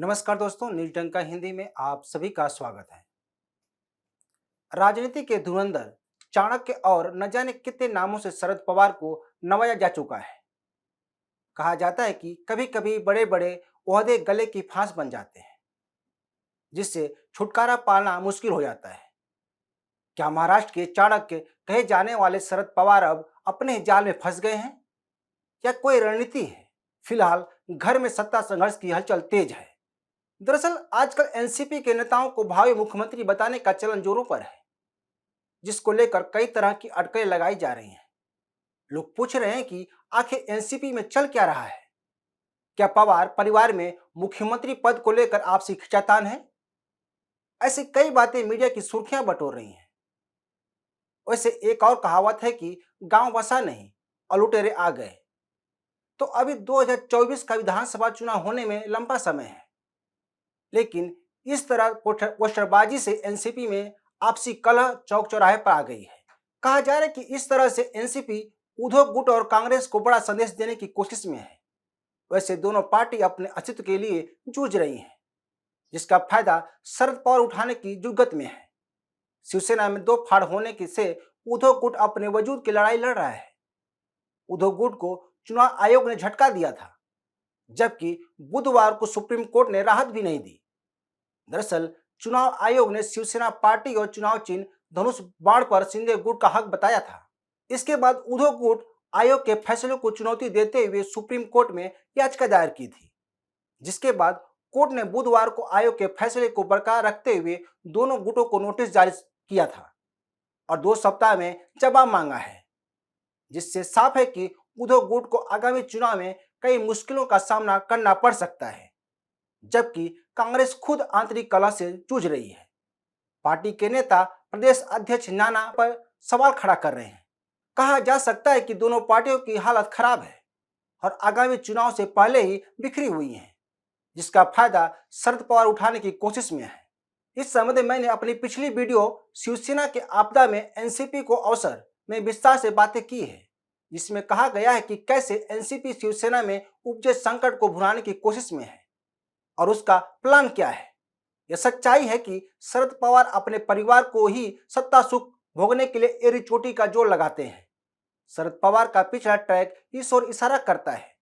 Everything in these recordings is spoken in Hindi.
नमस्कार दोस्तों, न्यूज डंका हिंदी में आप सभी का स्वागत है। राजनीति के धुरंधर चाणक्य और न जाने कितने नामों से शरद पवार को नवाजा जा चुका है। कहा जाता है कि कभी कभी बड़े बड़े ओहदे गले की फांस बन जाते हैं, जिससे छुटकारा पाना मुश्किल हो जाता है। क्या महाराष्ट्र के चाणक्य कहे जाने वाले शरद पवार अब अपने ही जाल में फंस गए हैं, या कोई रणनीति है? फिलहाल घर में सत्ता संघर्ष की हलचल तेज है। दरअसल आजकल एनसीपी के नेताओं को भावी मुख्यमंत्री बताने का चलन जोरों पर है, जिसको लेकर कई तरह की अटकलें लगाई जा रही हैं। लोग पूछ रहे हैं कि आखिर एनसीपी में चल क्या रहा है। क्या पवार परिवार में मुख्यमंत्री पद को लेकर आपसी खींचातान है? ऐसी कई बातें मीडिया की सुर्खियां बटोर रही हैं। वैसे एक और कहावत है कि गांव बसा नहीं और लुटेरे आ गए। तो अभी 2024 का विधानसभा चुनाव होने में लंबा समय है, लेकिन इस तरह पोस्टरबाजी से एनसीपी में आपसी कलह चौक चौराहे पर आ गई है। कहा जा रहा है कि इस तरह से एनसीपी उद्योग गुट और कांग्रेस को बड़ा संदेश देने की कोशिश में है। वैसे दोनों पार्टी अपने अस्तित्व के लिए जूझ रही हैं, जिसका फायदा शरद पवार उठाने की जुगत में है। शिवसेना में दो फाड़ होने की से उद्योग गुट अपने वजूद की लड़ाई लड़ रहा है। उद्योग गुट को चुनाव आयोग ने झटका दिया था, जबकि बुधवार को सुप्रीम कोर्ट ने राहत भी नहीं दी। दरअसल चुनाव आयोग ने शिवसेना पार्टी और चुनाव चिन्ह धनुष बाण पर शिंदे गुट का हक बताया था। इसके बाद उद्धव गुट आयोग के फैसले को चुनौती देते हुए सुप्रीम कोर्ट में याचिका दायर की थी, जिसके बाद कोर्ट ने बुधवार को आयोग के फैसले को बरकरार रखते हुए दोनों गुटों को नोटिस जारी किया था और 2 सप्ताह में जवाब मांगा है, जिससे साफ है कि उद्धव गुट को आगामी चुनाव में कई मुश्किलों का सामना करना पड़ सकता है, जबकि कांग्रेस खुद आंतरिक कलह से जूझ रही है। पार्टी के नेता प्रदेश अध्यक्ष नाना पर सवाल खड़ा कर रहे हैं। कहा जा सकता है कि दोनों पार्टियों की हालत खराब है और आगामी चुनाव से पहले ही बिखरी हुई हैं, जिसका फायदा शरद पवार उठाने की कोशिश में है। इस संबंध में मैंने अपनी पिछली वीडियो शिवसेना के आपदा में एनसीपी को अवसर में विस्तार से बातें की है, जिसमें कहा गया है कि कैसे एनसीपी शिवसेना में उपजे संकट को भुनाने की कोशिश में है और उसका प्लान क्या है। यह सच्चाई है कि शरद पवार अपने परिवार को ही सत्ता सुख भोगने के लिए एड़ी चोटी का जोर लगाते हैं। शरद पवार का पिछला ट्रैक इस ओर इशारा करता है।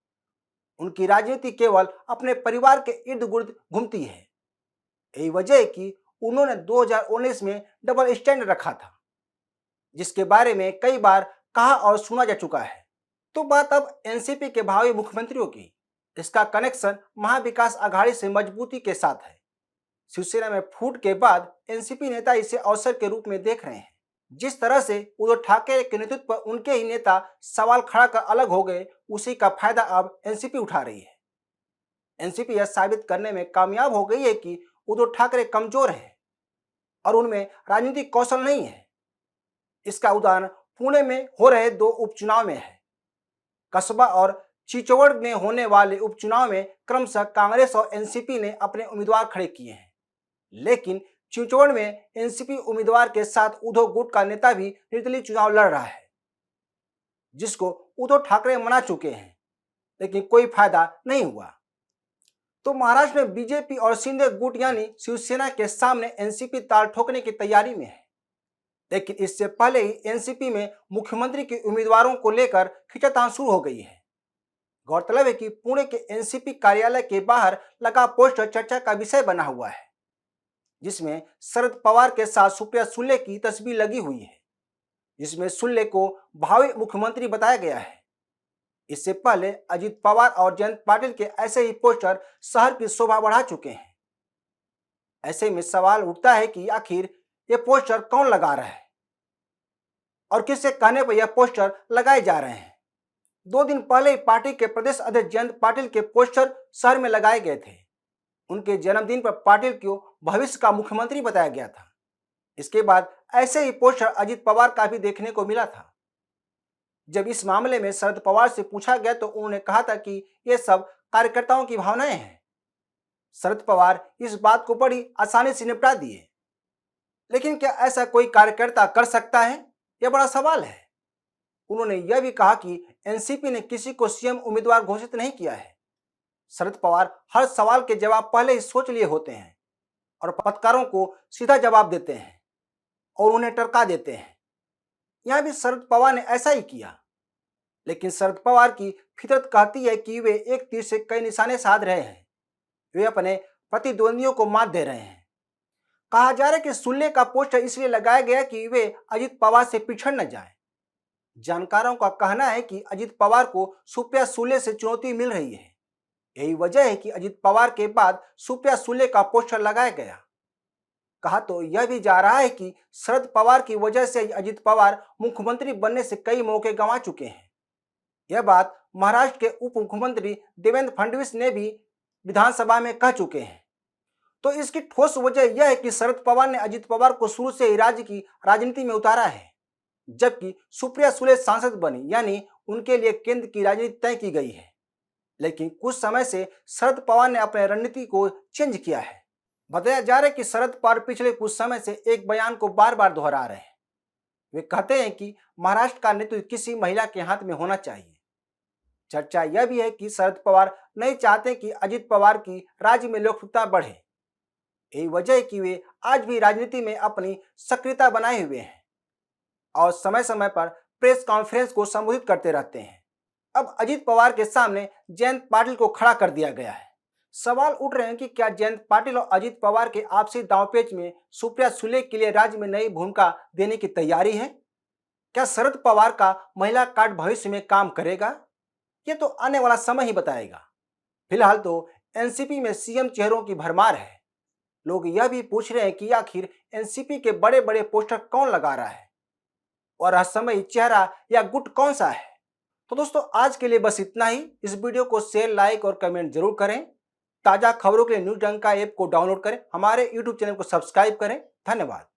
उनकी राजनीति केवल अपने परिवार के इर्द गिर्द घूमती है। यही वजह है कि उन्होंने 2019 में डबल स्टैंड रखा था, जिसके बारे में कई बार कहा और सुना जा चुका है। तो बात अब एनसीपी के भावी मुख्यमंत्रियों की। इसका कनेक्शन महाविकास आघाड़ी से मजबूती के साथ है। शिवसेना में फूट के बाद एनसीपी नेता इसे अवसर के रूप में देख रहे हैं। जिस तरह से उद्धव ठाकरे के नेतृत्व पर उनके ही नेता सवाल खड़ा कर अलग हो गए, उसी का फायदा अब एनसीपी उठा रही है। एनसीपी यह साबित करने में कामयाब हो गई है कि उद्धव ठाकरे कमजोर है और उनमें राजनीतिक कौशल नहीं है। इसका उदाहरण पुणे में हो रहे 2 उपचुनाव में है। कस्बा और चिचौड़ में होने वाले उपचुनाव में क्रमशः कांग्रेस और एनसीपी ने अपने उम्मीदवार खड़े किए हैं, लेकिन चिचौड़ में एनसीपी उम्मीदवार के साथ उद्धव गुट का नेता भी निर्दलीय चुनाव लड़ रहा है, जिसको उद्धव ठाकरे मना चुके हैं, लेकिन कोई फायदा नहीं हुआ। तो महाराष्ट्र में बीजेपी और शिंदे गुट यानी शिवसेना के सामने एनसीपी ताल ठोकने की तैयारी में है, लेकिन इससे पहले ही एनसीपी में मुख्यमंत्री के उम्मीदवारों को लेकर खींचातान शुरू हो गई है। गौरतलब है कि पुणे के एनसीपी कार्यालय के बाहर लगा पोस्टर चर्चा का विषय बना हुआ है, जिसमें शरद पवार के साथ सुप्रिया सुले की तस्वीर लगी हुई है, जिसमें सुले को भावी मुख्यमंत्री बताया गया है। इससे पहले अजित पवार और जयंत पाटिल के ऐसे ही पोस्टर शहर की शोभा बढ़ा चुके हैं। ऐसे में सवाल उठता है कि आखिर ये पोस्टर कौन लगा रहा है और किसके कहने पर यह पोस्टर लगाए जा रहे हैं। 2 दिन पहले ही पार्टी के प्रदेश अध्यक्ष जयंत पाटिल के पोस्टर शहर में लगाए गए थे। उनके जन्मदिन पर पाटिल को भविष्य का मुख्यमंत्री बताया गया था। इसके बाद ऐसे ही पोस्टर अजित पवार का भी देखने को मिला था। जब इस मामले में शरद पवार से पूछा गया तो उन्होंने कहा था कि ये सब कार्यकर्ताओं की भावनाएं हैं। शरद पवार इस बात को बड़ी आसानी से निपटा दिए, लेकिन क्या ऐसा कोई कार्यकर्ता कर सकता है? यह बड़ा सवाल है। उन्होंने यह भी कहा कि एनसीपी ने किसी को सीएम उम्मीदवार घोषित नहीं किया है। शरद पवार हर सवाल के जवाब पहले ही सोच लिए होते हैं और पत्रकारों को सीधा जवाब देते हैं और उन्हें टरका देते हैं। यहाँ भी शरद पवार ने ऐसा ही किया, लेकिन शरद पवार की फितरत कहती है कि वे एक तीर से कई निशाने साध रहे हैं। वे अपने प्रतिद्वंदियों को मात दे रहे हैं। कहा जा रहा है कि सुल्ले का पोस्टर इसलिए लगाया गया कि वे अजित पवार से पिछड़ न जाएं। जानकारों का कहना है कि अजित पवार को सुप्रिया सुले से चुनौती मिल रही है। यही वजह है कि अजित पवार के बाद सुप्रिया सुले का पोस्टर लगाया गया। कहा तो यह भी जा रहा है कि शरद पवार की वजह से अजित पवार मुख्यमंत्री बनने से कई मौके गंवा चुके हैं। यह बात महाराष्ट्र के उप मुख्यमंत्री देवेंद्र फडणवीस ने भी विधानसभा में कह चुके हैं। तो इसकी ठोस वजह यह है कि शरद पवार ने अजित पवार को शुरू से ही राज्य की राजनीति में उतारा है, जबकि सुप्रिया सुले सांसद बनी, यानी उनके लिए केंद्र की राजनीति तय की गई है। लेकिन कुछ समय से शरद पवार ने अपने रणनीति को चेंज किया है। बताया जा रहा है कि शरद पवार पिछले कुछ समय से एक बयान को बार बार दोहरा रहे हैं। वे कहते हैं कि महाराष्ट्र का नेतृत्व किसी महिला के हाथ में होना चाहिए। चर्चा यह भी है कि शरद पवार नहीं चाहते कि अजित पवार की राज्य में लोकप्रियता बढ़े। यही वजह है कि वे आज भी राजनीति में अपनी सक्रियता बनाए हुए हैं और समय समय पर प्रेस कॉन्फ्रेंस को संबोधित करते रहते हैं। अब अजित पवार के सामने जयंत पाटिल को खड़ा कर दिया गया है। सवाल उठ रहे हैं कि क्या जयंत पाटिल और अजित पवार के आपसी दांवपेच में सुप्रिया सुले के लिए राज्य में नई भूमिका देने की तैयारी है? क्या शरद पवार का महिला कार्ड भविष्य में काम करेगा? ये तो आने वाला समय ही बताएगा। फिलहाल तो एनसीपी में सीएम चेहरों की भरमार है। लोग यह भी पूछ रहे हैं कि आखिर एनसीपी के बड़े बड़े पोस्टर कौन लगा रहा है और असमयी चेहरा या गुट कौन सा है। तो दोस्तों, आज के लिए बस इतना ही। इस वीडियो को शेयर, लाइक और कमेंट जरूर करें। ताजा खबरों के लिए न्यूज़ डंका ऐप को डाउनलोड करें, हमारे यूट्यूब चैनल को सब्सक्राइब करें। धन्यवाद।